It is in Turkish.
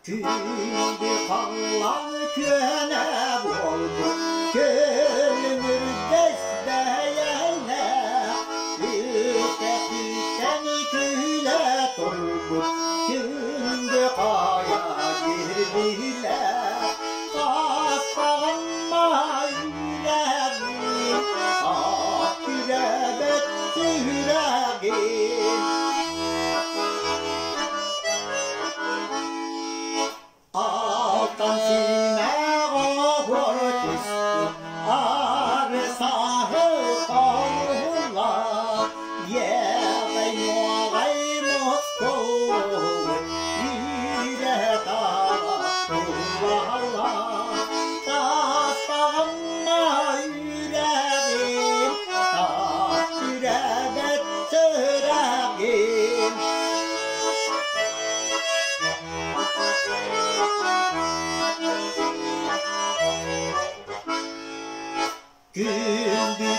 Güldü kallan köne oldu gönlümür desteğine Üstten küle doldu gündü kaya girdiler Kastamma yüreğim ah yürebet yüreğim Altan simeğe korkuştu Arsağı kavrular Yeğen yoğay Moskova Yüre taraftılar Taslanma yüreğim Ah yürebet yüreğim Güldü